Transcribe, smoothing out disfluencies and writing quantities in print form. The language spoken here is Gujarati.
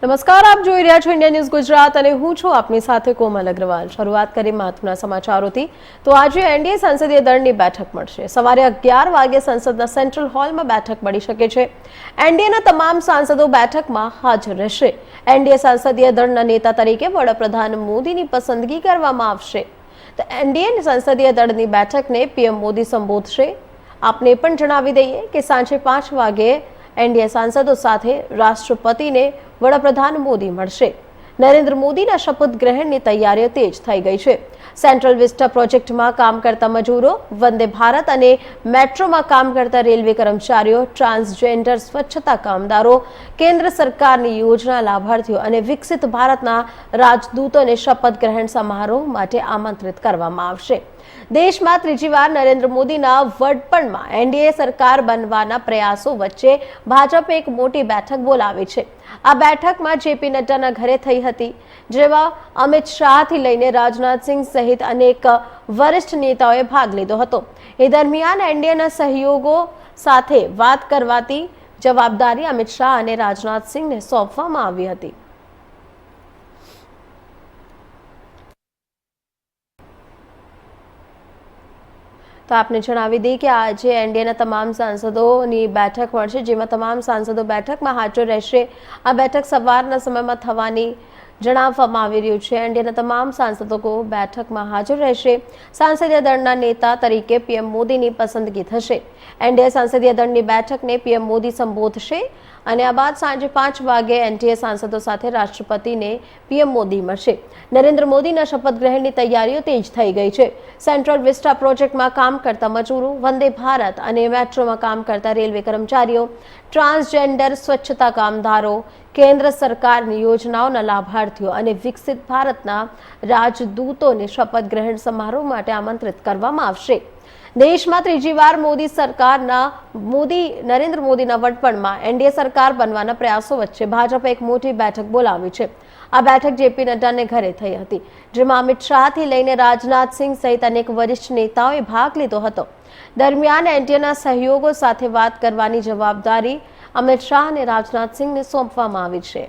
નમસ્કાર, આપ જોઈ રહ્યા છો ઇન્ડિયા ન્યૂઝ ગુજરાત અને હું છું આપની સાથે કોમલ અગ્રવાલ। શરૂઆત કરી મહત્વના સમાચારોથી તો આજે એનડીએ સંસદીય દળની બેઠક મળશે। સવારે 11 વાગે સંસદના સેન્ટ્રલ હોલમાં બેઠક મળી શકે છે। એનડીએના તમામ સાંસદો બેઠકમાં હાજર રહેશે। એનડીએ સંસદીય દળના નેતા તરીકે વડાપ્રધાન મોદીની પસંદગી કરવામાં આવશે। તો એનડીએ સંસદીય દળની બેઠકને પીએમ મોદી સંબોધશે। આપને પણ જણાવી દઈએ કે સાંજે 5 વાગે એનડીએ સાંસદો સાથે રાષ્ટ્રપતિને વડાપ્રધાન મોદી મળશે। નરેન્દ્ર મોદીના શપથ ગ્રહણની તૈયારીઓ તેજ થઈ ગઈ છે। સેન્ટ્રલ વિસ્ટા પ્રોજેક્ટમાં કામ કરતા મજૂરો, વંદે ભારત અને મેટ્રોમાં કામ કરતા રેલવે કર્મચારીઓ, ટ્રાન્સજેન્ડર સ્વચ્છતા કામદારો, કેન્દ્ર સરકારની યોજના લાભાર્થીઓ અને વિકસિત ભારતના રાજદૂતોને શપથ ગ્રહણ સમારોહ માટે આમંત્રિત કરવામાં આવશે। દેશમાં ત્રીજી વાર નરેન્દ્ર મોદીના વડપણમાં એનડીએ સરકાર બનવાના પ્રયાસો વચ્ચે ભાજપે એક મોટી બેઠક બોલાવી છે। આ બેઠકમાં જેપી નડ્ડાના ઘરે થઈ હતી, જેમાં અમિત શાહથી લઈને રાજનાથસિંહ સહિત અનેક વરિષ્ઠ નેતાઓએ ભાગ લીધો હતો। એ દરમિયાન એનડીએના સહયોગો સાથે વાત કરવાની જવાબદારી અમિત શાહ અને રાજનાથસિંહને સોંપવામાં આવી હતી। તો આપને જણાવી દઈએ કે આજે એનડીએના તમામ સાંસદોની બેઠક મળશે, જેમાં તમામ સાંસદો બેઠકમાં હાજર રહેશે। આ બેઠક સવારના સમયમાં થવાની જણાવવામાં આવી રહ્યું છે। એનડીએના તમામ સાંસદો બેઠકમાં હાજર રહેશે। સંસદીય દળના નેતા તરીકે પીએમ મોદીની પસંદગી થશે। એનડીએ સંસદીય દળની બેઠકને પીએમ મોદી સંબોધશે અને આ બાદ સાંજે 5 વાગે એનડીએ સાંસદો સાથે રાષ્ટ્રપતિને પીએમ મોદી મળશે। નરેન્દ્ર મોદીના શપથ ગ્રહણની તૈયારીઓ તેજ થઈ ગઈ છે। સેન્ટ્રલ વિસ્ટા પ્રોજેક્ટમાં કામ કરતા મજૂરો, વંદે ભારત અને મેટ્રોમાં કામ કરતા રેલવે કર્મચારીઓ, ટ્રાન્સજેન્ડર સ્વચ્છતા કામદારો, કેન્દ્ર સરકારની યોજનાઓના લાભાર્થીઓ અને વિકસિત ભારતના રાજદૂતોને શપથ ગ્રહણ સમારોહ માટે આમંત્રિત કરવામાં આવશે। દેશમાં ત્રીજી વાર નરેન્દ્ર મોદીના વડપણમાં એનડીએ સરકાર બનવાના પ્રયાસો વચ્ચે ભાજપે એક મોટી બેઠક બોલાવી છે। આ બેઠક જેપી નડ્ડાને ઘરે થઈ હતી, જેમાં અમિત શાહથી લઈને રાજનાથસિંહ સહિત અનેક વરિષ્ઠ નેતાઓએ ભાગ લીધો હતો। દરમિયાન એનડીએના સહયોગો સાથે વાત કરવાની જવાબદારી અમિત શાહ અને રાજનાથસિંહને સોંપવામાં આવી છે।